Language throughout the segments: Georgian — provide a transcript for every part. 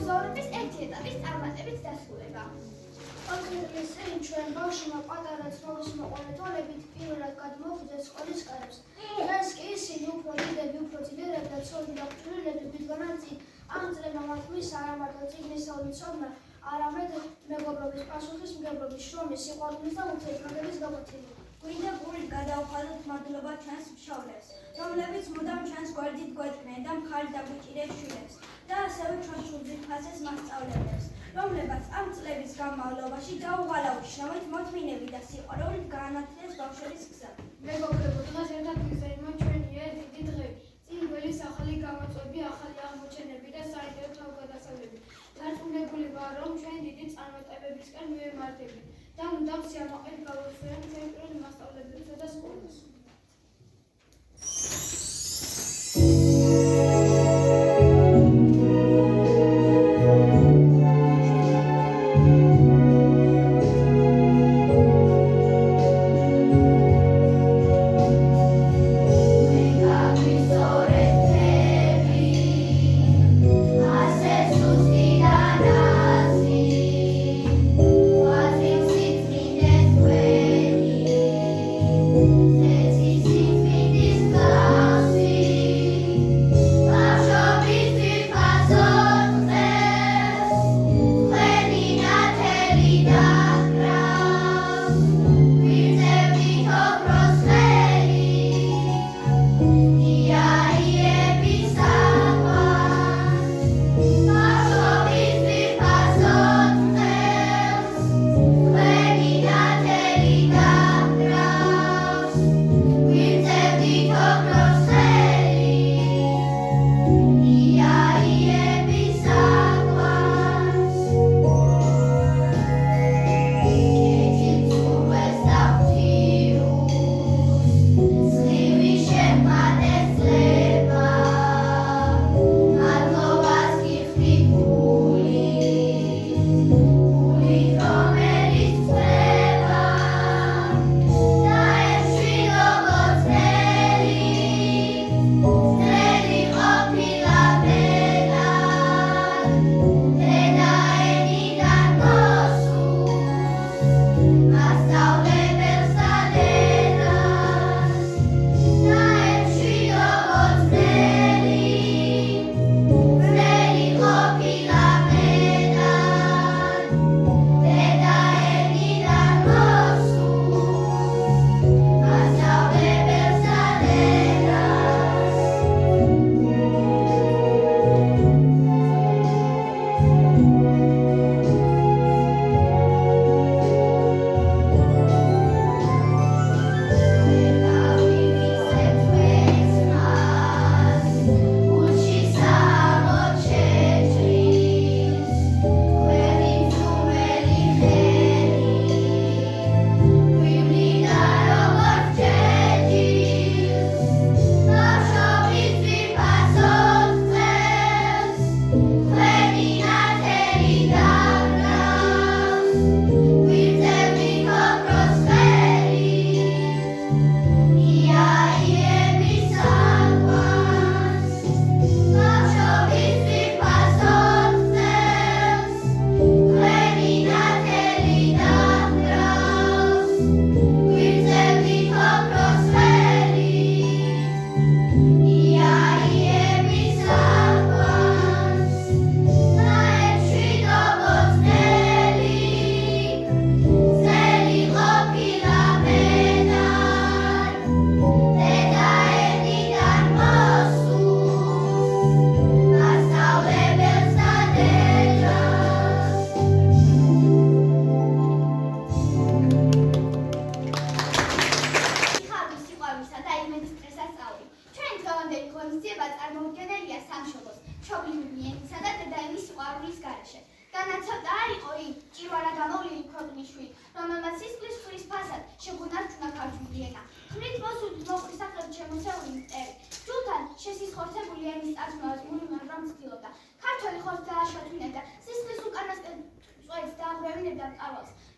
მოგზაურობის ერთი ეტაპის წარმატებით დასრულება. ოქროს წინ ჩვენ ბავშვმა პატარა ცნობის მოყოლედვალებით პირველად გადმოხვდეს სკოლის კარებს. დღეს კი ისინი უფრო დიდები, უფრო ძლიერები და ცოლი და ფრთულები ბიდგანან წინ. ამ წლებმა მათ მისცა არა მარტო წიგნისეული ცოდნა, არამედ მეგობრობის, პასუხისმგებლობის, შრომის, სიყვარულის და ურთიერთობების გაკვეთილი. გვინდა გულით გადავხადოთ მადლობა ჩვენს მშობლებს, რომლებიც მუდამ ჩვენს გვერდით გვედგნენ და მხარს დაგვიჭირეს შვილებს და ასევე ჩვენს სულძვირფასეს მასწავლებლებს, რომლებაც ამ წლების განმავლობაში გაუღალავი მოთმინებით და სიყვარულით გაანათლეს ბავშვების გზა. მეგობრებო, დღეს ერთად ვიზრდით ჩვენია დიდი დღე. წინ გველის ახალი გამოწვევები, ახალი აღმოჩენები და საინტერესო თავგადასავლები. დარწმუნებული ვარ, რომ ჩვენ დიდი წარმატებებისკენ მივემართებით და მუდამ სიამაყედ გავუსვენებთ ცენტრალურ მასწავლებლებსა და სკოლას.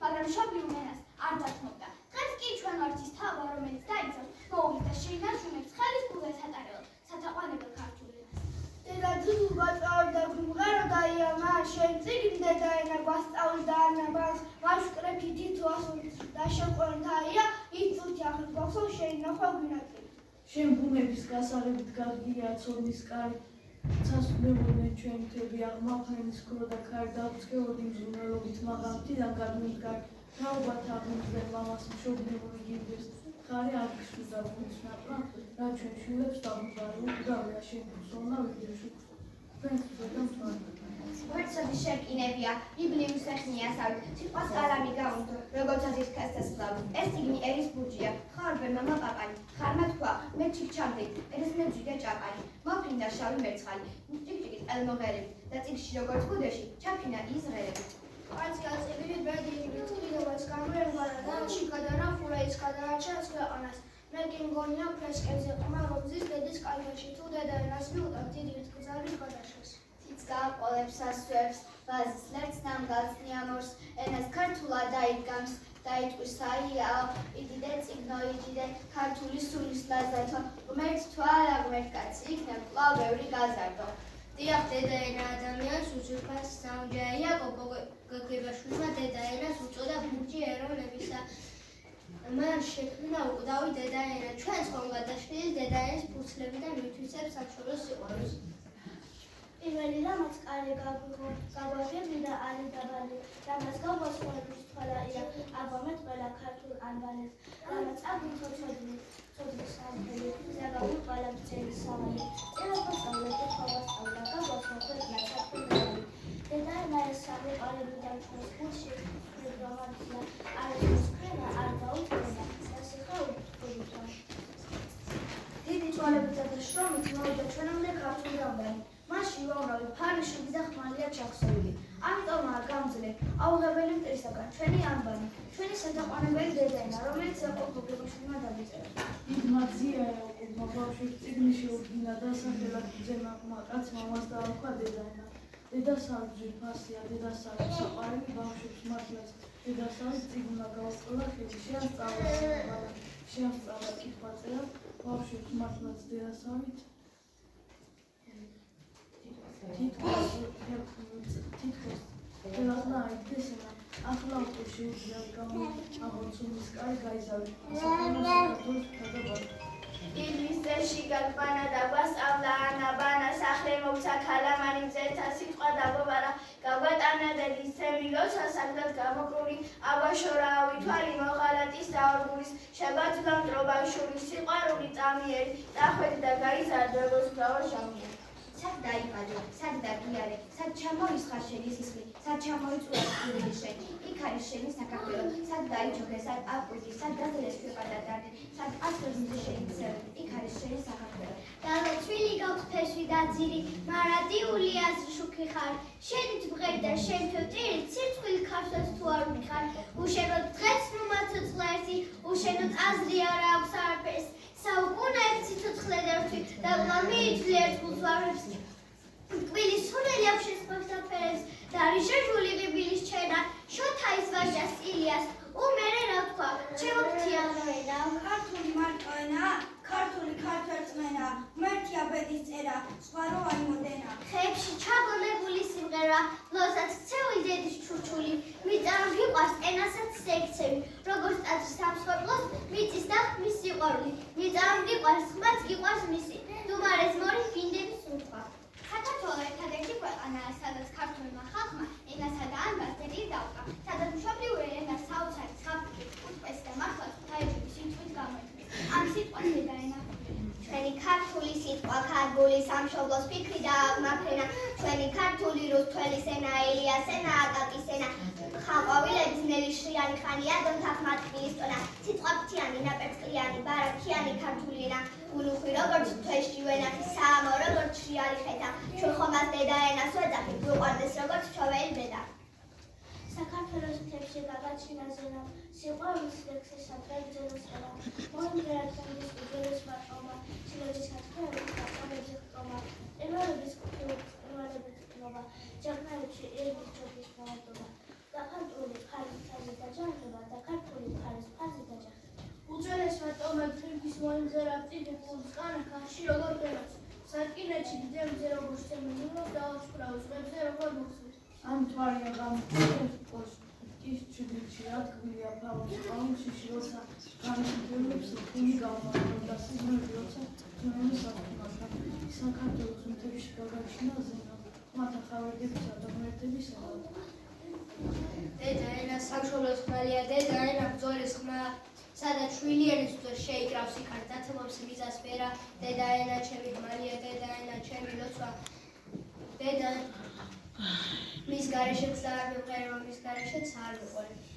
მაგრამ მშობლიურ ენას არ დათმობდა. დღეს კი ჩვენ ვართ ის თავა, რომელიც დაიცავს, მოუვიდა შეინარჩუნებს ხელის გულეს ატარებელ სათაყვანებელ ქართულ ენას. დედა ძუ გაწავდა გუმღერო და იამარ შენ წიგნ დედაენა გვასწავლიდა ანაბას ვაშკრეფი თითო ასული და შეყვენთაია ის წუთი ახალ გვახსოვ შეინახვა გვინატი შენ ბუნების გასაღებით გაგია ცოდნის კარი ცასუნებოდნენ ჩვენ მთები აღმაფრენის ქრო და ქარი დავწკეოდი მზუნველობით მაღალთიდან გადმდგარ თაობათ აღმდგენ მამას მშობლიური გიდეს ხარი აღიშვი და ბუნისნაყრა რა ჩვენ შვილებს დაგვიგარი უკდავია შენ ფუსონა ვიდეოში თქვენ ზოგადად ვერცადი შეკინებია, იბლივის ეხნია ასავით, სიტყვას კალამი გაუნდო, როგორც აზის ქასთასლავი. ეს წიგნი ერის ბურჯია, ხარბე მამა პაპანი, ხარმა თქვა, მე ჩიქჩამდე, ეს მე ჯიგა ჭაპანი, მოფრინდა შავი მერცხალი, ჭიკჭიკის ყელმოღერებით და წიგში როგორც ბუდეში, ჩაფინა ის ღერებით. კაცი აწევილი ბედილი წყვილებას გამერვა და დანში გადარაფურა ის გადარაჩენს ქვეყანას. მე კი მგონია ფრესკებზე ყმა რომ ზის დედის კალმაში თუ დედაენას მიუტან დიდი მტკიცარი გადაშეს. გაყოლებს ასვებს, ვაზის ლერწს ნამგალს ნიამორს, ენას ქართულად დაიდგამს, დაიტყვის საიაო, იდიდე წიგნო, იდიდე ქართული სულის ლაზათო, ღმერთ თვალა ღმერთ კაცი, იქნებ კვლავ ბევრი გაზარდო. დიახ, დედაენა ადამიანს უძვირფას სამჯერია გოგებაშვილმა დედაენას უწოდა ბურჯი ეროვნებისა. მან შექმნა უკვდავი დედაენა, ჩვენს ხომგადაშვილის დედაენის ფურცლები და მითვისებს სამშობლოს სიყვარულს. პირველი რამაც კარი გაგვაგებდა ალი დაბალი, რამაც გაგვასწორებს თვალაია, აგვამეთ ყველა ქართულ ანბანეს, რამაც აგვითხო ცოდნის სამხელი, ზაგავი ყველა მცელი სამალი, წერა-ფასწავლე, თვალასწავლა, გაგვასწორებს ნაცარქვილები. დედაენა ეს სამიყარებიდან ჩვენს გულში პროგრამაცია, არის მოსკრება, არ გაუწევდა, სასიხა უთხოვდა. დიდი თვალებითა და შრომით მოვიდა ჩვენამდე ქართული ანბანი. მასში უამრავი ფარიშვილი და ხმალია ჩახსოვილი. ამიტომაა გამძლე, აუღებელი მტრისაგან ჩვენი ანბანი, ჩვენი სადაყვანებელი დედაენა, რომელიც ყოფილ დავიწერა. იგმაცია ეკუთვნა ბავშვებს წიგნი შეუდგინა დასახელად ძემაღმა კაც მამას დაარქვა დედაენა. დედასავი ფასია, დედასავი საყვარელი ბავშვებს მართლაც დედასავი წიგნმა გაუსწორა ხელი, შეასწავლა კითხვა-წერა ბავშვებს მართლაც დედასავით თითქოს ხელახლა აიგდესენა, ახლა უკვე შეუძლია გამოგცემის კარი გაიზარდა, საქართველოს გადაბარდა. იბლის ძეში გაგბანა და გვასწავლა ანაბანა, სახლე მოვცა ქალამანი მზეთა სიტყვა დაგობარა, გაგვატანა დედის ცემი ლოცა საგდად გამოკრული, აბაშორაავი თვალი მოღალატის დაორგულის, შებაძლა მტრობა შურის სიყვარული წამიერი, დახვედი და გაიზარდა როგორც მრავალ ჟამიერი. სად დაიბადე, სად დაგიარე, სად ჩამოისხარ შენი სისხლი, სად ჩამოიწურა სულ შენი, იქ არის შენი საქართველო, სად დაიჩოქე, სად აკვრიტი, სად დაძლეს ქვეყანა დარდი, სად აწევს შენი ცევი, იქ არის შენი საქართველო. დალოცვილი გაქვს ფესვი და ძირი, მარადიული აზრი შუქი ხარ, შენით მღერი და შენ ფევტირი, ცირცხვილი ქარსას თუ არ მიხარ, უშენოდ დღეს ნუ მაცოცხლაერთი, უშენოდ აზრი არ აქვს არაფერს, საუკუნეებს ციცოცხლე დერთვი და ყლამიითვლი ერთხულს ვარებს. მტკვილი სუნელი აქვს შესხვებს დაფერებს და რიჟაჟული ბიბილის ჩენა, შოთაის ვაჟას ილიას, უმერე რა თქვა, ჩემო ფრთიანოენა. ქართული მარტოენა, ქართული ქართველწმენა, ღმერთია ბედის წერა, სხვაროვანი მოდენა. ხეებში ჩაგონებული სიმღერა, ლოსაც ქცეული დედის ჩურჩული, მიწამ გიყვარს ენასაც ზექცევი, როგორც ტაძრის სამსხვერპლოს მიწის და ხმის სიყვარული, მიწამ გიყვარს ხმაც გიყვარს მისი, დუმარეს მორი გინდების სუნთქვა. საქართველო ერთადერთი ქვეყანაა, სადაც ქართულმა ხალხმა ენასა და ანბანს ძეგლი დაუკრა, სადაც მშობლიური ენა საოცარი ზღაპრი, უტყესი და მართლა ღვთაებების სიტყვით გამოიყენეს. ამ სიტყვას დედაენა ჩვენი ქართული სიტყვა ქარგული სამშობლოს ფიქრი და აღმაფრენა, ჩვენი ქართული რუსთველის ენა, ელიას ენა, აკაკის ენა, ხალყვავილების ნელი შრიანი ხანია, დონთახმა თბილის ტონა, სიტყვა ფრთიანი, ნაპერწკლიანი, ბარაქიანი ქართული ენა, გულუხვი როგორც თვეში ვენახი, საამო როგორც შრიალი ხედა, ჩვენ ხომას დედაენას ვეძახით, გვიყვარდეს როგორც ჩოველი დედა. საქართველოს მთებში გაგაჩინა ზენა, სიყვარულის ლექსისა ტრაგედიოსება, მოიმღერათმის უძველეს მარტომა, სილების ქართველების გაყოლების ხტომა, პირველების კულტურების ყნობა, ჯაყნაებში ერების ჩოქის მოვადობა, და ქართული მხარის ფაზი და ჯანმრთელობა და ქართული მხარის ფაზი და ჯანმრთელობა. უძველეს მარტომა თრიფის მოიმღერა წიგნი ფულის კანახაში როგორ გერაც, სარკინეთში გძემზე როგორ შემოიმროს და აშკრავს, ყებზე როგორ მოხსნეს. ამ თვარია გამოსკოს ის ჩუდიჩი ადგილია ფაუნის ყაუნში როცა გამოსდელებს ხული გამარჯვება და სიზმრები როცა თუნდაც საფრთხეა საქართველოს მთებში გაგაჩინა ზენა მათ ახალგებისა და ღმერთებისა დედა ენა სამშობლოს ხმალია დედა ენა ბრძოლის ხმა სადაც შვილიანის უთოს შეიკრავს იქარ დათმობს მიზას ფერა დედა ენა ჩემი ხმალია დედა ენა ჩემი ლოცვა დედა მის გარეშეც არ მიყერო მის გარეშეც არ მიყოლე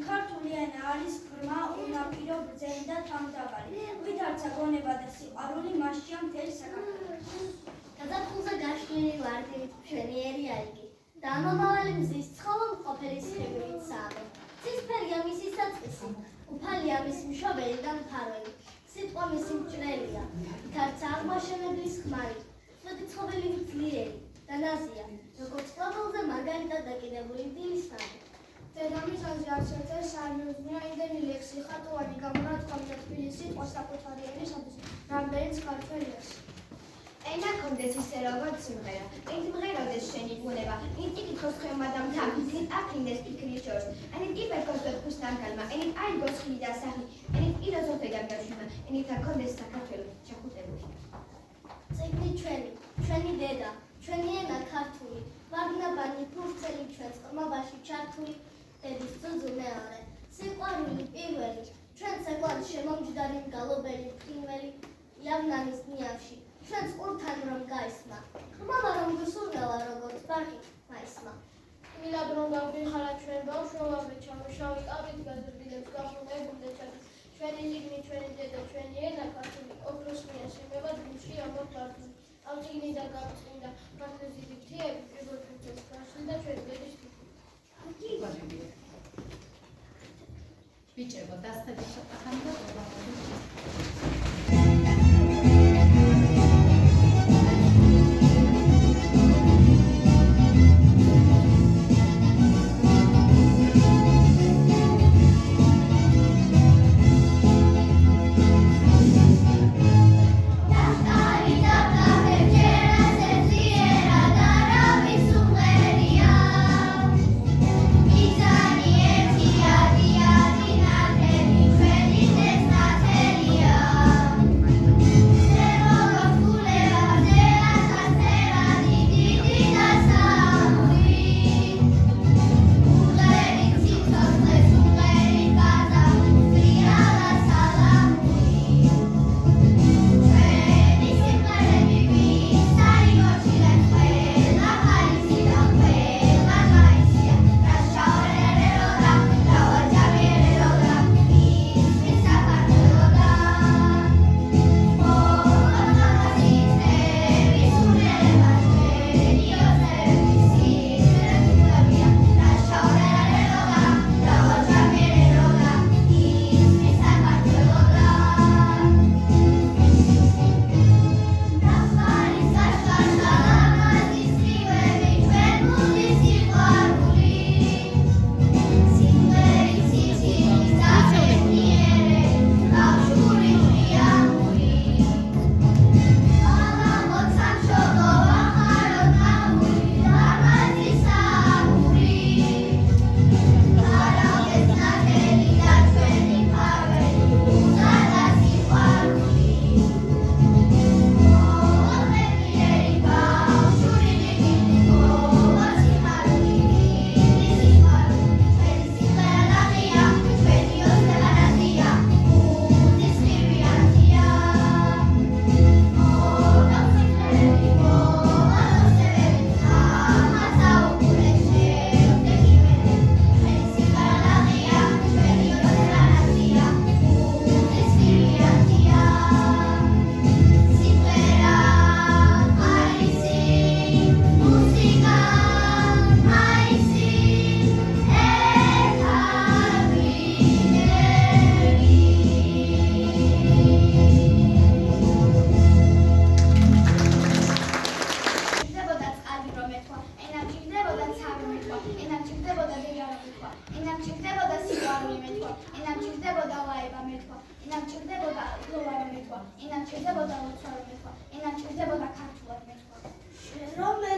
ქართული ენა არის ღრმა, უნაპირო, ბრძენი და თავმდაბალი. ვითარცა გონება და სიყვარული მასშია მთელი საქართველო. გაზაფხულზე გაშლილი ვარდით მშვენიერი აიგი. და ამომავალი მზის ცხოველ მყოფელი სხეულით საამო. ცისფერია მისი საწყისი, უფალია მისი მშობელი და მფარველი. სიტყვა მისი მჭრელია, ვითარცა აღმაშენებლის ხმარი. წვეტი ცხოველი ძლიერი და ნაზია, როგორც ყოველზე მაგალითად დაკიდებული დილის ნამი. დედამიწაზე არც ერთ არ მიუძღვნა იმდენი ლექსი, ხატოვანი გამონათქვამი და თბილი სიტყვა საკუთარი ენისათვის, რამდენიც ქართველიას. ენა კონდეს ისე როგორც სიმღერა, ერთ მღეროდეს შენი ბუნება, ერთ იკითხოს ხემა და მთა, ერთ აფრინდეს ფიქრის შორს, ენით იბერგოს ვეფხვის ნანგალმა, ენით აიგოს ხილი და სახი, ენით იროზოფე და გაშუმა, ენით აქონდეს საქართველო ჩახუტებული. ჩვენი დედა, ჩვენი ენა ქართული, ვარდნაბანი ფურცელი ჩვენს ყრმობაში ჩართული, დედის ძუძუ მეორე, სიყვარული პირველი, ჩვენ საკვად შემომჯდარი მგალობელი ფრინველი, იავნანის ნიავში, ჩვენს ყურთან რომ გაისმა, ყრმალა რომ გვისურველა როგორც ბაღი მაისმა. მილად რომ გავგიხარა ჩვენ ბავშვობამდე ჩამოშავი კაპით გაზრდილებს გახუნებულდე ჩათის ჩვენი ლიგნი, ჩვენი დედა, ჩვენი ენა ქართული, ოქროსმია შემება დღში ამბობ ქართული. ამ წიგნიდან გამწმინდა ქართლის თიები, პირველ ფურცელს და ჩვენი დედის ბიჭებო, დასწრებით ცოტა ხანი და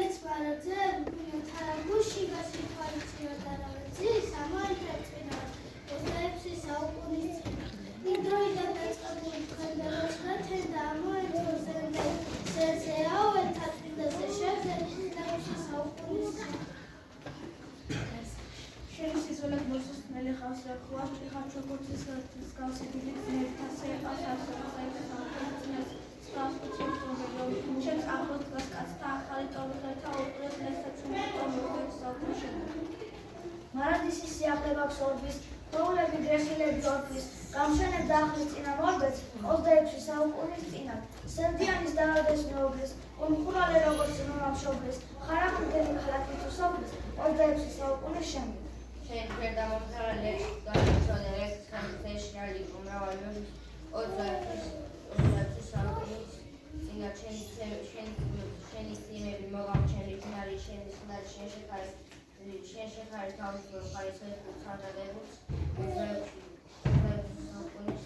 რომელიც მარაძე თარაგუში გასიფარციო და რომელიც სამართლებინა ოსებში საუკუნის იმ დროიდან დაწყებული ხანდახან თენდა ამოერთოსებდა სესეავენ თათბიდაზე შევძელი ნავში საუკუნის შემისწავლეთ მოსოს მელი ხავს რა ხوار ხარ ჩოგოთის გავსებული ძნელთა სეპას ასოციაციას სპასპუჩებს ჩემს ახლოს დგას კაცთა ახალი ტომერთა უყურეს ესაცუმე ტომერებს საუბრიშენ მარადისი სიახლევა ხსოვდის პრობლემები გრეხილები ორფის გამშვენებ დაახლის წინა მორბეც 26 საუკუნის წინათ სერდიანის დაავადეს მეუღლის უმხურვალე როგორც მომამშობლის ხარაგუდელი ქალაქი თუ სოფლის 26 საუკუნის შემდეგ შენ ფერდამომხარა ლექსს განიცოდე ლექსს განცეშნალი უმრავალი 26 საუკუნის წინათ შენი წინები მოგამჩენი ჯნარი შენი ხნარი შენ შეხარი თავის ხარის ხარდადებულს 26 საუკუნის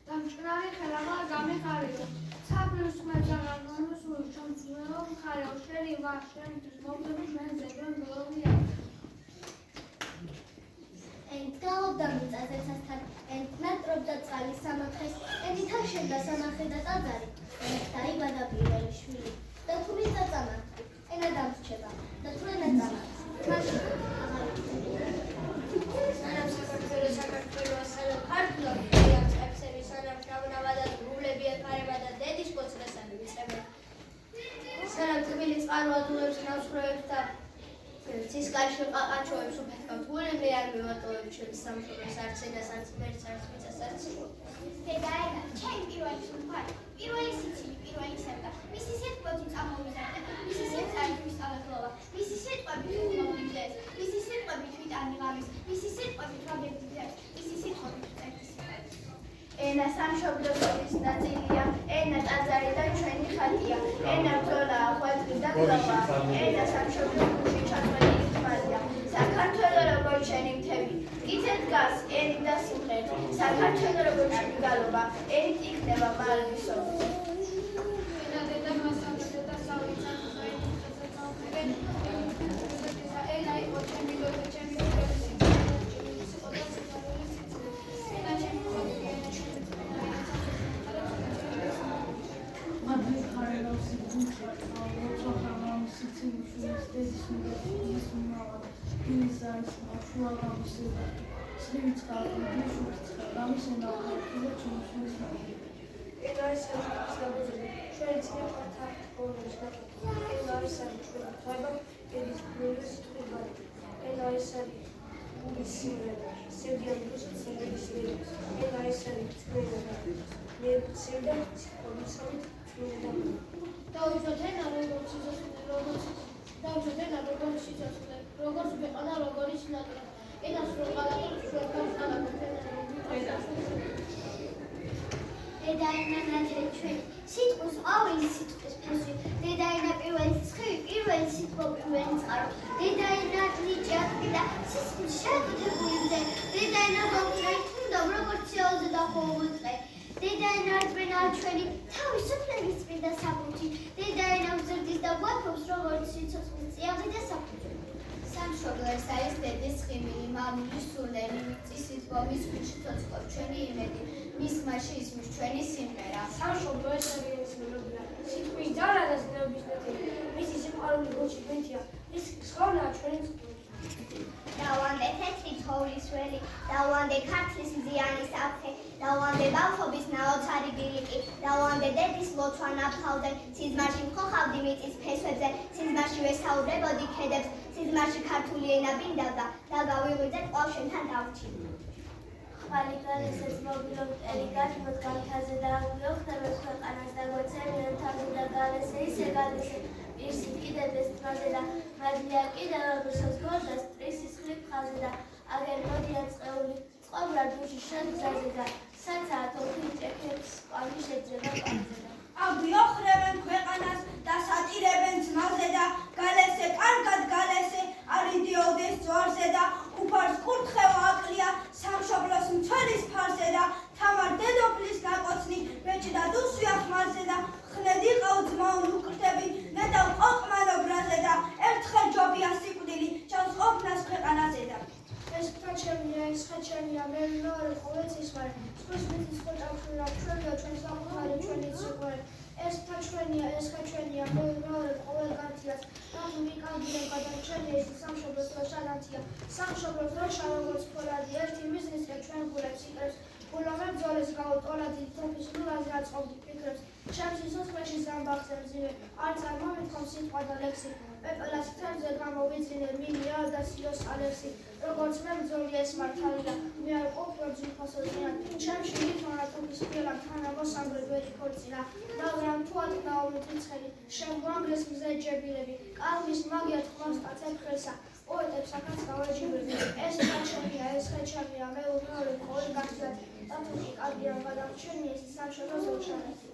დამჭკნარი ხელავა გამეხარიო ცაფრის ხმეძაღანოს უჩამწვეო მხარეო შენი ვახშენ მოგდები ჩვენ ზებენ გლოვია Entgauda ახალი სამართლის ენითა შენდა სამართლი და ტაძარი დაიბადა პირველი შვილი და თუ მის დაწამართი ენა დამრჩება და თუ ენა წამართი სანამ საქართველოს სანამ ქართულად მიდიან წეფსები სანამ შავნავა და გულები ეხარება და დედის კოცრესანი მიწება სანამ თბილი წყაროადულებს ნავსხროებს და ცისკარში ყაყაჩოებს უფეთქავთ გულები არ მივატოვებ ჩემს სამშობლოს არც ენას არც ფერს არც მიწას არც დედაენა ჩემი პირველი სულფარი პირველი სიცილი პირველი სევდა მისი სიტყვები წამოვიზარდა მისი სიტყვები ვისწავლება მისი სიტყვები მომიჯეს მისი სიტყვები თვითანი ღამის მისი სიტყვები თვაგებდიდეს მისი სიტყვები წერტის ენა სამშობლოს ობის ნაწილია, ენა ტაძარი და ჩვენი ხატია, ენა ბრძოლაა, ღვაწლი და გლოვა, ენა სამშობლოს გულში ჩაწვენილი ხმალია, საქართველო როგორც შენი მთები, იქეთ დგას ენი და სიმღერით, საქართველო როგორც შენი გალობა, ენი იქნება მარადის ომი. ენა დედა მასამდა და სავიცა ენა იყო ჩემი ლოგი ჩემი დედაენა ნაძრე ჩვენი სიტყვის ყოველი სიტყვის ფესვი დედაენა პირველი ცხივი პირველი სიტყვა პირველი წყარო დედაენა ნიჭი აკიდა სისხლის შეკუთებული მზე დედაენა გოგრაითუნდა როგორც ცეულზე და ხოლმე დედაენა რწმენა ჩვენი თავისუფლების წმინდა საფუძვი დედაენა მზრდის და გვაფობს როგორც სიცოცხლის წიაღი და საფუძვი სამშობლო ეს არის დედის ხიმილი, მამულის სულელი, მიწის სიტყვების ქუჩითოწყობ ჩვენი იმედი, მის ხმაში ისმის ჩვენი სიმღერა. სამშობლო ეს არის მელოდია, სიტყვის ძალა და ზნეობის ნათელი, მისი სიყვარული გულში გვენთია, ის ცხოვრა ჩვენი წყვილი. დავანდე თეთრი თოვლის ველი, დავანდე ქართლის მზიანი საფრთხე, დავანდე ბავშვობის ნაოცარი ბილიკი, დავანდე დედის ლოცვა ნაფხავზე, სიზმარში მხოხავდი მიწის ფესვებზე, სიზმარში ვესაუბრებოდი ქედებს, სიზმარში ქართული ენა ბინდავდა და გავიღვიძე ყვალშენთან დავრჩი. ხმალი გალესეს მოგილობ ელიგად მოდგან თაზე და აღვიო ხდებებს ქვეყანას და გვეცემიან თაზე და გალესე ისე გალესე პირსი კიდედეს თმაზე და მადლია კიდევ როდესაც გორდას ტრისის ხლიფ ხაზე და აგერ მოდიან წყეული წყობრა დუში შენგზაზე და საცაა თოქი ჭექებს ყვავი შეძება ყვავზე და აღვიო ხრევენ ქვეყანას და სატირებენ ძმაზე და გალესე კარგად გალესე არ იდიოდეს ძვარზე და უფარს კურთხევა აკლია სამშობლოს მცველის ფარზე და თამარ დედოფლის ნაკოცნი მეჭდა დუსვია ხმალზე და ხნედ იყავ ძმაო უკრთები ნედავ ყოყმანო ბრაზე და ერთხელ ჯობია სიკვდილი ჩავს ყოფნას ქვეყანაზე და ეს ხაჩემია, ეს ხაჩემია, მე მეორე ყოველს ისმარი. სხვის მიწის ხოჭავშურა, ჩვენია ჩვენ საკუთარი ჩვენი სიყვარული. ეს ხაჩემია, მე მეორე ყოველ განთიას. ნახული კანდიდა გადარჩენია ის სამშობლოს დროშანათია. სამშობლოს დროშა როგორც ფოლადი, ერთი მიზნისკენ ჩვენ გულებს იკრებს. გულობებ ძოლეს გაუტოლადი, თოფის ნულაზე აწყობდი ფიქრებს. ჩემს სიცოცხლეში ზამბახზე მძიმე, არ წარმომეთქვა სიტყვა და ლექსი. პეპელას თემზე გამოვიძინე მინია და სიოს ალექსი. როგორც მე მძოლი ეს მართალი და მე არ ყოფილ ძვირფასო წინათ. ჩემში ითვალა თოფის პირა თანამოსამრე ვერი ქორწინა. მაგრამ თუ ატნაო მიწიცხელი, შემგვამგრეს მზე ჯებირები. კალმის მაგია თქმავს წაცეფხელსა. პოეტებს აქაც გავაჯიბრები. ეს ხაჩემია, მე მეორე ყოველ განთიად. ტათუში კადია გადარჩენია ის სამშობლოს დროშანათია.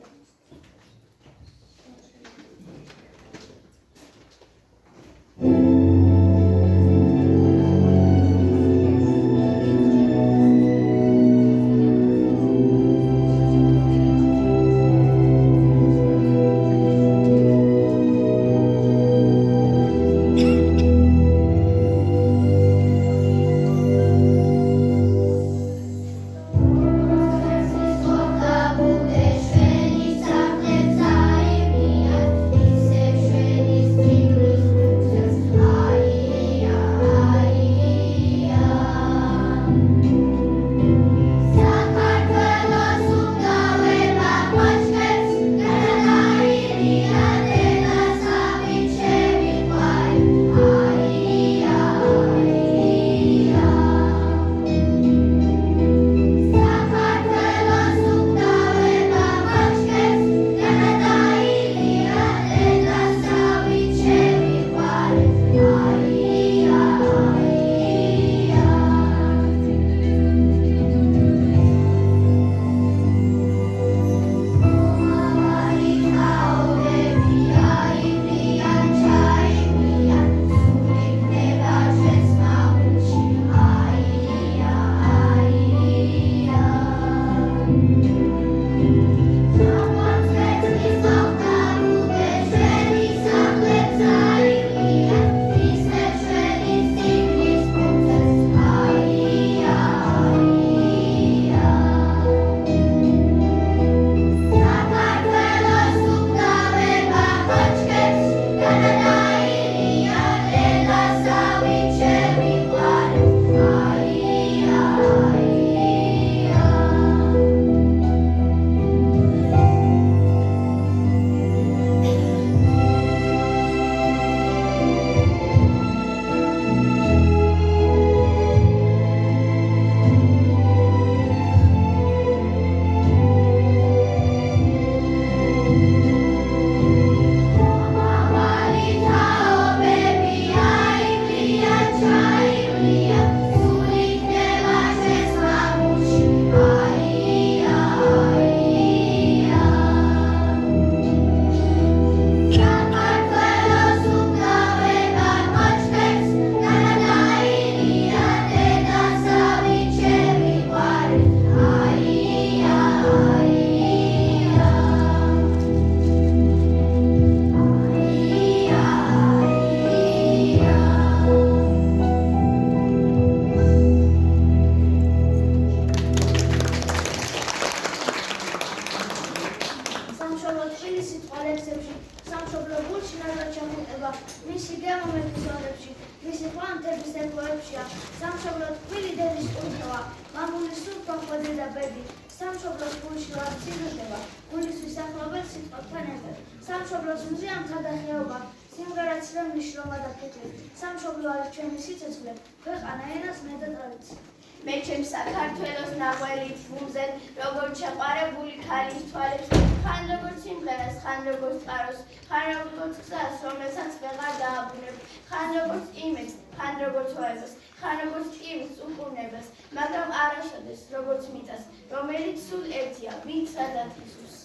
ბავშვია, სამშობლო თბილი დედის კურთხევა, მამული სულ გვახვედე და ბედი, სამშობლოს გულში ვარ ცირდება, გულისთვის ახლობენ სიტყვებთან ერთად, სამშობლოს მზიამთა და ხეობა, სიმღერა ცრემ ნიშნობა და ფეთილი, სამშობლო არის ჩვენი სიცოცხლე, ქვეყანა ენას მე და ტრადიცია. მე ჩემ საქართველოს ნაღველით ვუმზედ, როგორც შეყვარებული ქალის თვალებს, ხან როგორც სიმღერას, ხან როგორც წყაროს, ხან როგორც გზას, რომელსაც ვეღარ დააბრუნებ, ხან როგორც იმედს, ხან როგორც ოებას, ხან როგორც ტკივილს უყურნებას, მაგრამ არაშოდეს როგორც მიწას, რომელიც სულ ერთია, მიწადად ისუს.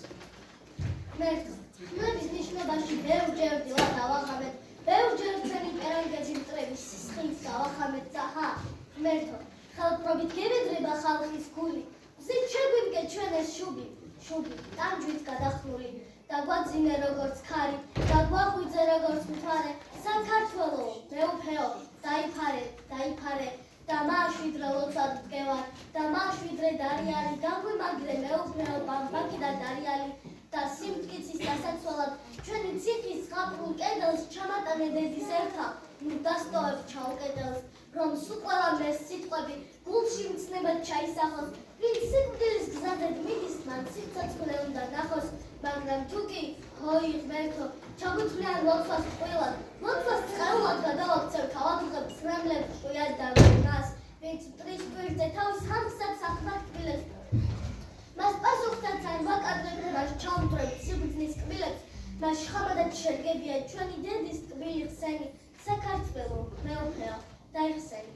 ხმების ნიშნობაში ბევრჯერ დილა დავახამეთ, ბევრჯერ ჩვენი პერანგეთი მტრების სისხლით გავახამეთ ძაჰა, ღმერთო, ხელპრობით გევედრება ხალხის გული, მზით შეგვიმკე ჩვენ ეს შუბი, ტანჯვით გადახმული, დაგვაძინე როგორც ქარი, დაგვახვიძე როგორც მთვარე, საქართველო, მეუფეო, დაიფარე, და მაშვიდრე ლოცვად მდგევარ, და მაშვიდრე დარიალი, გაგვიმაგრე მეუფეო, ბამბაკი და დარიალი, და სიმტკიცის დასაცვალად ჩვენი ციხის ზღაპრულ კედელს ჩამატანე დედის ერთა, დასტოვებ ჩაუკედელს, რომ სულ ყველა მეს სიტყვები გულში მცნებად ჩაისახოს, ვინც სიკვდილის გზაზე მიდის, მან სიცოცხლე უნდა ნახოს, მაგრამ თუ კი, ჰოი ღმერთო, ჩაგვითვლიან ლოცვას ტყუილად, ლოცვას წყეულად გადავაქცევ თავადუხებს რემლებს ჭკვიად და მას, ვინც მტრის პირზე თავის ხანგსაც ახმად კბილებს, მას პასუხთან არ ვაკადრებ, მას ჩავუძრებ სიბრძნის კბილებს, მას შხამადად შედგებია ჩვენი დედის კბილი ხსენი, საქართველო, მეუფეო, დაიხსენი.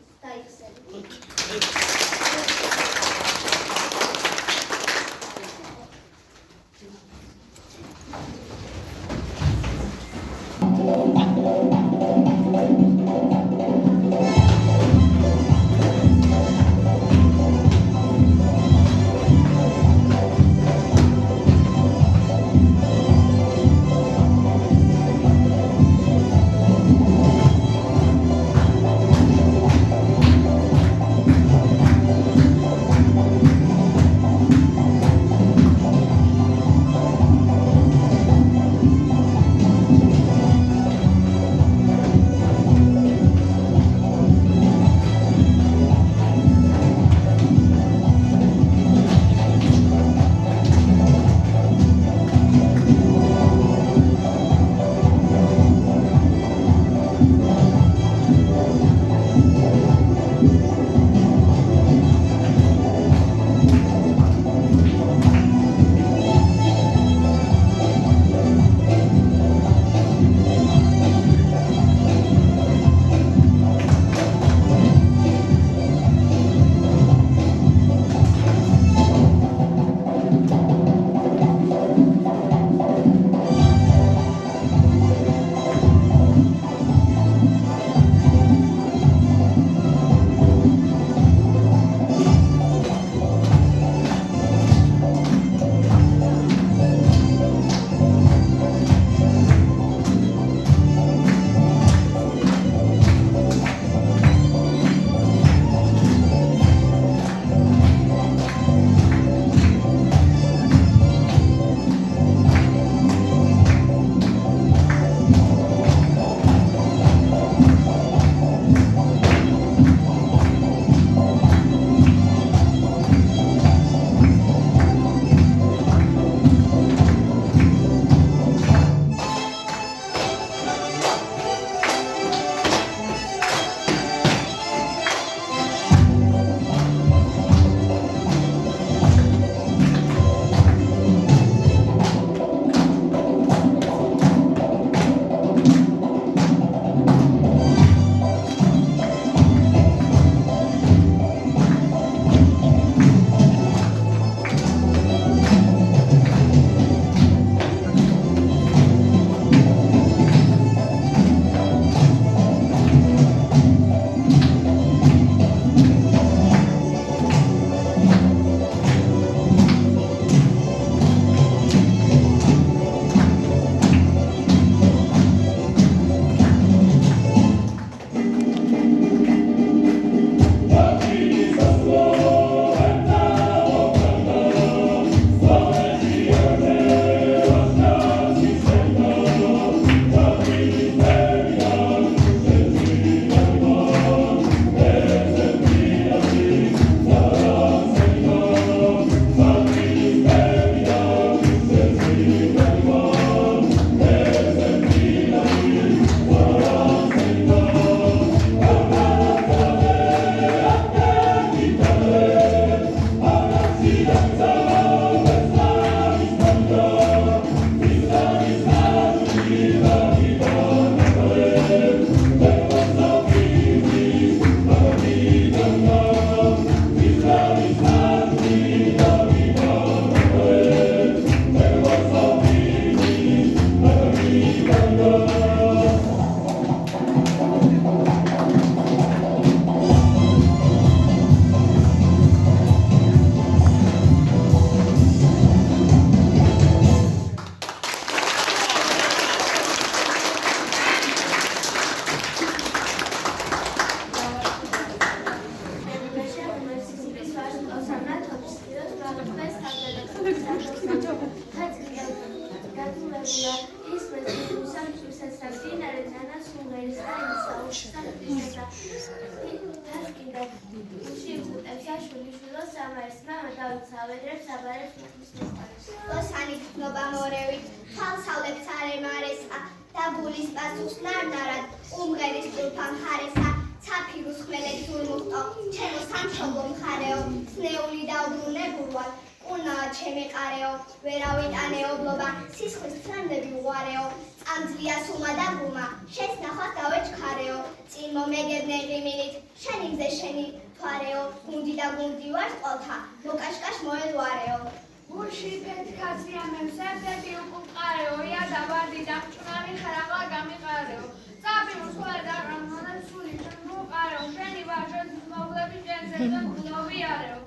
სამარის მამა დავით სავედრებს აბარებს მის მოყარეს. ლოსანი გრძნობა მორევით, თვალსავლებს არემარესა და გულის პასუხს ნარნარად უმღერის სულფა მხარესა. ცაფირუს ხმელეთ ზურმუხტო, ჩემო სამშობლო მხარეო, ცნეული და უბრუნებურვალ, კურნავა ჩემი ყარეო, ვერავიტანე ობლობა, სისხლის ცრემლები უღარეო, წამძლია სუმა და გუმა, შენს ნახვას დავეჩქარეო, წინ მომეგებნე ღიმილით, შენი მზე შენი თვარეო, გუნდი და გუნდი ვარ ყოლთა, მოკაშკაშ მოელვარეო. გულში ფეთქაცია მემსებები უკუყარეო, ია და ვარდი და მჭუნარი ხარაღა გამიყარეო. წაბილ სულ და რამონან სული მოყარეო, შენი ვარ შენს მოგლები შენზე გულოვიარეო.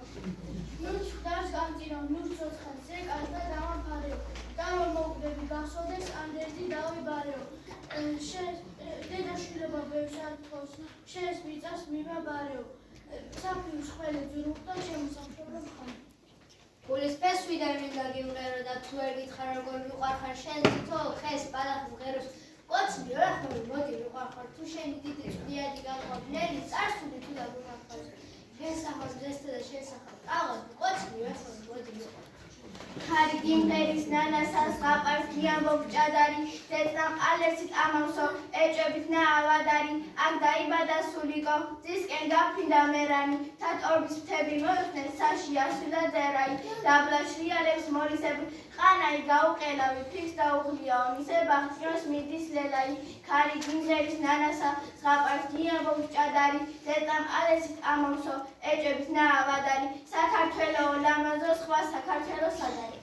ნურს ხდას გამწირო, ნურს ცოცხალ ზეკას და დამაფარეო. დამომოკვდები გახსოვდეს ანდერძი დავიბარეო. დედაშვილობა ბევრს ათხოვს, შენს მიწას მიმაბარეო. ცაფიუს ხმელეთ ზურმუხტო, ჩემო სამშობლო მხარე. გულის ფესვიდან მინდა გიმღერო და თუ ვერ გითხარ როგორ ვიყვარხარ შენ თითო ხეს ბალახს მღეროს კოცნი რა ხმები მოდი ვიყვარხარ თუ შენი დიდი წვდიადი გამყოფნელი წარსული თუ და გუნახავს შესახავს დღესთან და შესახავ ტალღას კოცნი რა ხმები მოდი ვიყვარხარ ხარი გიმღერის ნანასას გაყარს გიამბობ ჭადარი დედამ ალერსით ამავსო ეჭვებით ნაავადარი აქ დაიბადა სულიკო ძისკენ გაფრინდა მერანი და ტორბის მთები მოიხდნენ საში ასვიდა წერაი დაბლაშ რიალებს მორისები ყანაი გაუყელავი ფიქს დაუღლია ომისე ბახტიოს მიდის ლელაი ხარი გიმღერის ნანასა გაყარს გიამბობ ჭადარი დედამ ალერსით ამავსო ეჭვებით ნაავადარი საქართველო ლამაზო სხვა საქართველო სადარი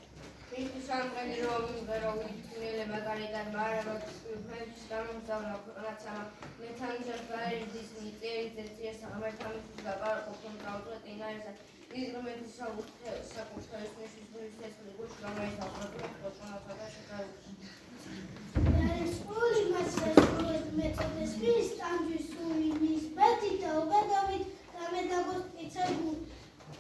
მისთვის ამყენი რომ იმღერო ვიტნელება გარეგან მარებად მეც გამომზავნა ქვეყნაცამა მეთანჯერ გაერდის მიწერი ძეციეს აღმერთამისთვის გაპარყოფონ გაუწყვეტინაერსა იზრმეთის საკუთრების ნიშნის გულისესული გულში გამოისახება ხოჭონათა და შეკარუში სული მასვეს მეწოდეს მის ტანჯვის სული მის ბეთი და უბედობით გამედაგოს პიცებუ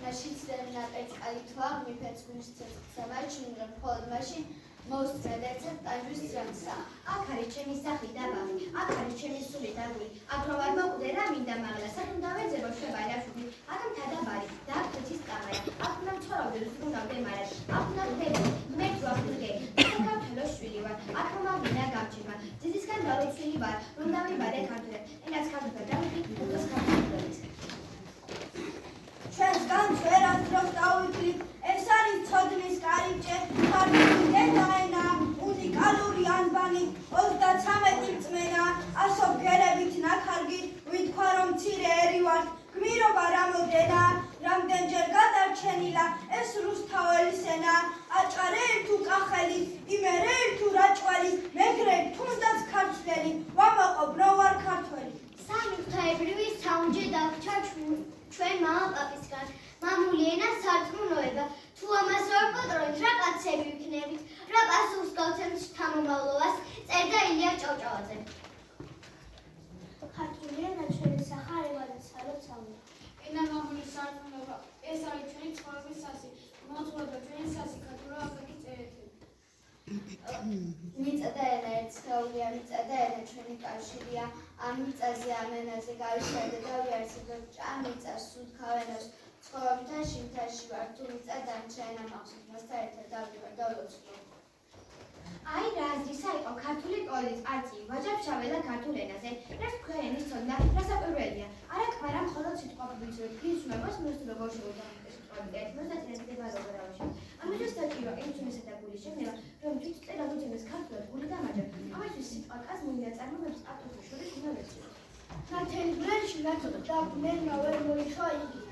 ნაშიცდენ ნაპეჭკალი თვა მიფეცმის ცეცხლსამარჩინრო მხოლოდ მაშინ მოუსწრე დეცეთ ტანჯვის ძრამსა აქ არის ჩემი სახლი და ბაღი, აქ არის ჩემი სული და გული, აქ რო არ მოკვდე რა მინდა მაღლა, სათუმ დავეძებო შვება ლაფშუქი, აქ მთა და ბარი, და აქ თეთის კამარა, აქ უნდა მცხოვრობდე ზრუნავდე მარად, აქ უნდა ვდები, მეც ვახურგე, საქართველოს შვილი ვარ, აქ რომ ავინა გამჭირმა, ძისისგან დავეცილი ვარ, რომ დავიბადე ქართველად, ენაც ქართველად დავიდი, უკას ქართველად. ჩვენს განცვერას დროს დავიფლით, ეს არის ცოდნის კარიბჭე, ქართული დედაენა, უნიკალური ანბანი, 33 რწმენა, ასო ბგერებით ნაქარგით, ვითქვა რომ მცირე ერი ვართ, გმირობა რამოდენა, რამდენჯერ გადარჩენილა, ეს რუსთაველის ენა, აჭარელი თუ კახელი, იმერელი თუ რაჭველი, მეგრელი თუნდაც ქართველი, ვამაყობ რომ ვარ ქართველი. სამი ღვთაებრივი საუნჯე დაგვრჩა ჩვენ მამა პაპისგან. მამული ენა სარწმუნოება. თუ ამას ვერ პოტროით, რა კაცები ვიქნებით, რა პასუხს გავცემთ შთამომავლობას, წერდა ილია ჭავჭავაძე. ქართული ენა ჩვენი სახარება და სალოცავია. ენა მამული სარწმუნოება, ეს არის ჩვენი ცხოვრების სასი, მოძღვრება ჩვენი სასი ქართულო აფრიკის წერეთები. მიწა და ენა ერთსქეულია, მიწა და ენა ჩვენი კავშირია, ამ მიწაზე ამ ენაზე გავიშალე და ვიარსებებ ჭამ მიწას სულ ქავენოს ცხოვრობთან შინთაში ვარ თუ მიწა დამჭა ენა მახსოვს მასთან ერთად დავდივარ და ვიოცნობ აი რა აზრისა იყო ქართული პოეტის არწი ვაჯაბშაველა ქართულ ენაზე, რას თქვენ ენის ცოდნა, რასაკვირველია, არა კვარა მხოლოდ სიტყვაფუძით გისმევას მოსდრო ბავშვობა სიტყვები და ერთმანეთს დაგვერავში. ამიტომ საჭირო ინსტიტუტისა და გულის შექმნება, რომ თვითწერა მოძებნეს ქართულად გული და მაჯა. ამისთვის სიტყვა კაზმული და წარმოებებს ავტორთა შორის უნდა ვეცდოთ. ქართელი გლენში ნაცოდ და მერმა ვერ მოიხვა იგი.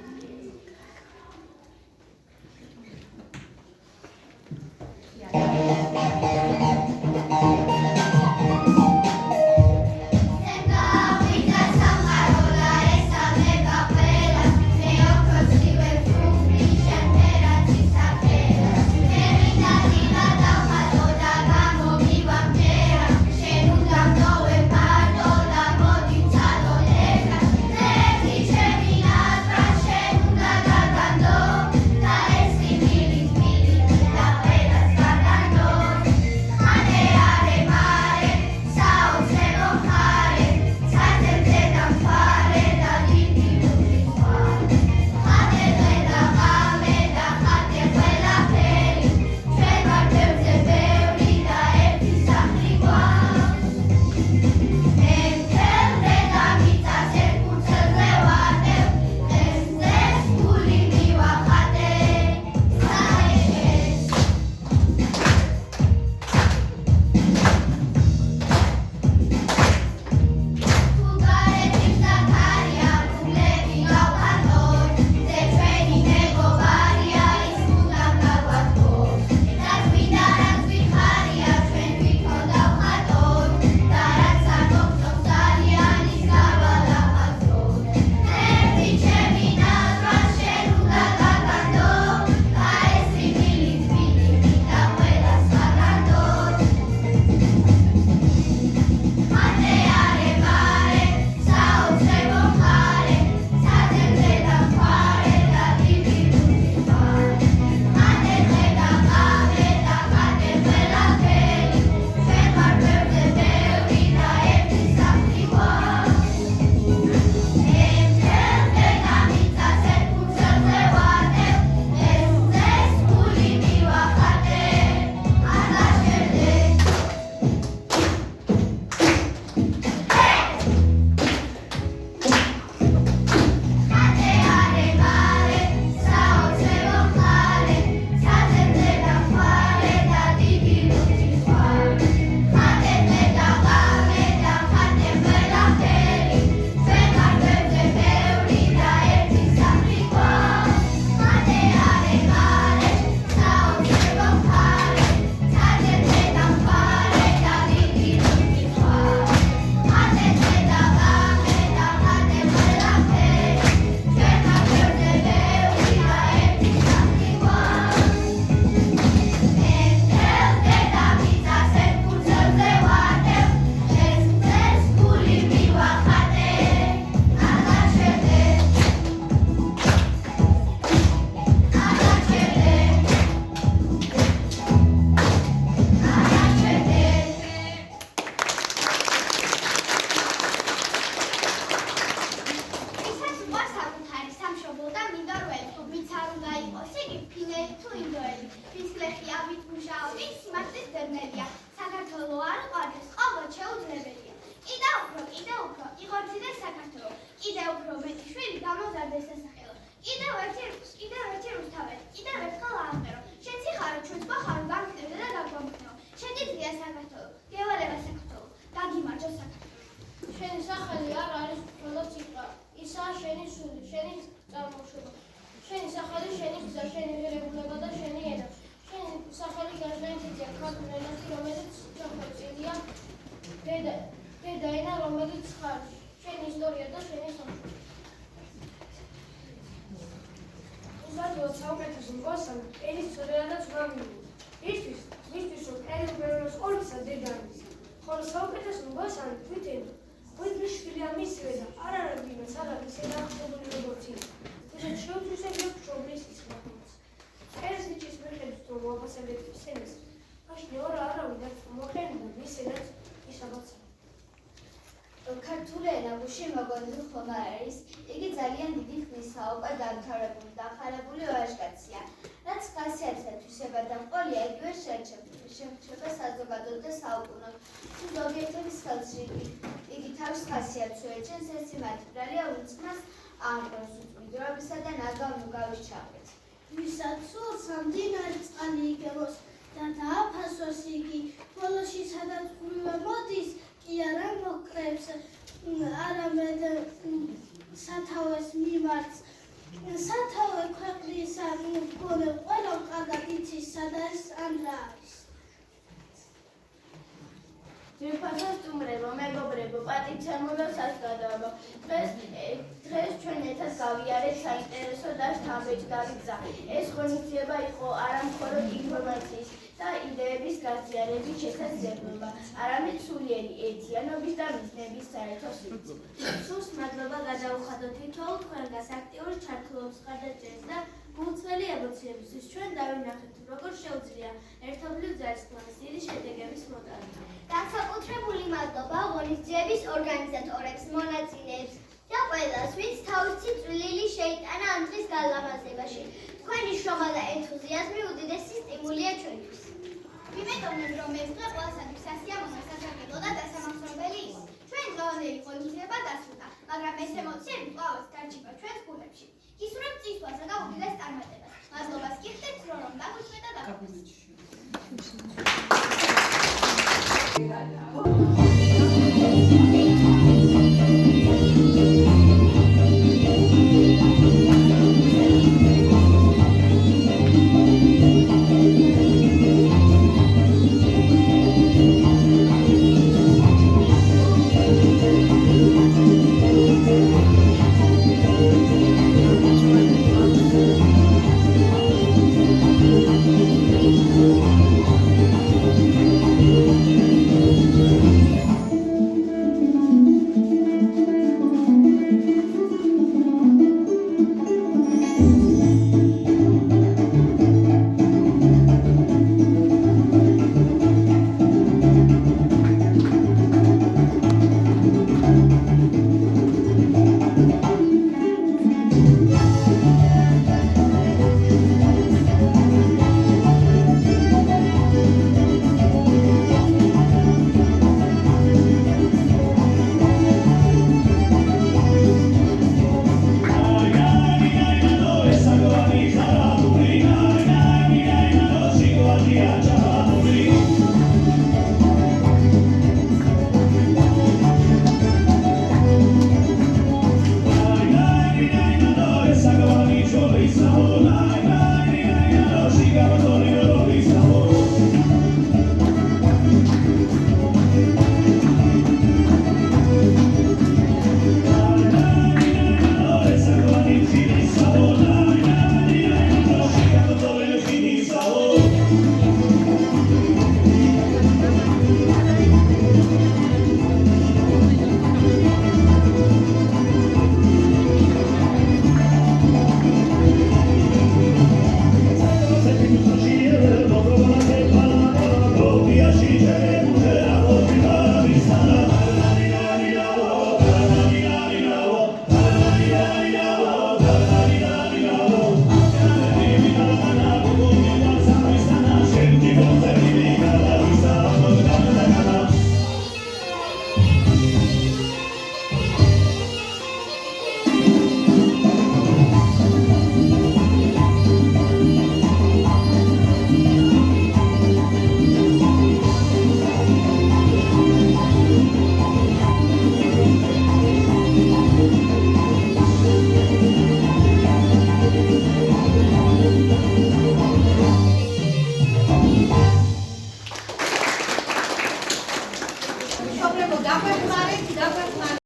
Shut უფრო, კიდევ უფრო, იღორციდეს საქართველო, კიდევ უფრო მეტი შვილი გამოზარდეს სასახელო. კიდევ ერთი რუსთაველი, კიდევ ერთხელ ააღწერო. შენ სიხარო ჩვენს გვახარო გამხდები და გაგვამხნეო. შედიძლია საქართველო, გევალება საქართველო, გაგიმარჯო საქართველო. შენი სახელი არ არის მხოლოდ სიტყვა, ისაა შენი სული, შენი წარმოშობა. შენი სახელი, შენი გზა, შენი ღირებულება და შენი ენა. შენი სახელი განსხვავებულია ქართულ ენაზე, რომელიც ჩამოწილია დედა ენა, რომელიც ხარ, შენი ისტორია და შენი სამშობლო. უზადოდ საუკეთესო მგოსან ენის წოდება და ცნობილი. ისთვის რომ ელი უპირველეს ყოვლისა დედა არის. ხოლო საუკეთესო მგოსან თვითონ შვილია მისივე და არ არის ვინმე საღამის ენახშობილი როგორც ის. თვითონ შეუძლია შობლის ისმაყოს. ეს იჩის მიხედვით რომ მოაფასებთ სენას. მაშინ არავინ და მოხერხდა მის ენას ისაბაცა. ქართული ენა გუშინ მოგონილი ხომა არის. იგი ძალიან დიდი ხნისაა უკვე დამთავრებული და ახალებული ვაჟკაცია. რაც ხასიათის გადამყოლია, იგივე შეჩება საზოგადოებრივ და საუკუნოდ. ზოგიერთების ხელში იგი თავის ხასიათს უეჩენს, ეს იმათი ბრალია უწყმას აღროს უწმიდრობისა და ნაგავ-ნუგავის ჩაყვეთ. ვისაც სურს მდინარე წყალი იგებოს და დააფასოს იგი, ბოლოში სადაც ღვივე მოდის, კი არა მოკრებს, არამედ სათავეს მიმართ. სათავე ქვეყნისა მგონე ყველა კარგად იცის, სად არის ან რა არის. ძვირფასო სტუმრებო, მეგობრებო, პატივცემო და საზოგადოებო, დღეს ჩვენ ერთად გავიარეთ საინტერესო და შთამბეჭდავი გზა. ეს ღონისძიება იყო არა მხოლოდ ინფორმაციის და იდეების გაზიარების შესაძლებლობა, არამედ სულიერი ერთიანობის და მიზნების საერთო სივრცე. სულს მადლობა გადაუხადოთ თითოეულ თქვენგანს აქტიური ჩართულობის მხარდაჭერას და გულწრფელი ემოციებისთვის. ჩვენ დავინახეთ, როგორ შეუძლია ერთობლივ ძალისხმევის დიდი შედეგების მოტანა. განსაკუთრებული მადლობა ღონისძიების ორგანიზატორებს, მონაწილეებს და ყველას, ვინც თავისი წვლილი შეიტანა ამ დღის გალამაზებაში. თქვენი შრომა და ენთუზიაზმი უდიდესი სტიმულია ჩვენთვის. ვიმედოვნებ, რომ ეს დღე ყველასათვის სასიამოვნო, სასარგებლო და დასამახსოვრებელი იყო. ჩვენ დღევანდელი ღონისძიება დასრულდა, მაგრამ ეს ემოციები კვლავაც დარჩება ჩვენს გულებში. გისურვებთ წითლასა და უდიდეს წარმატებას. მადლობას გიხდით, რომ დაგუშვეთ და დაგუშვით. Esa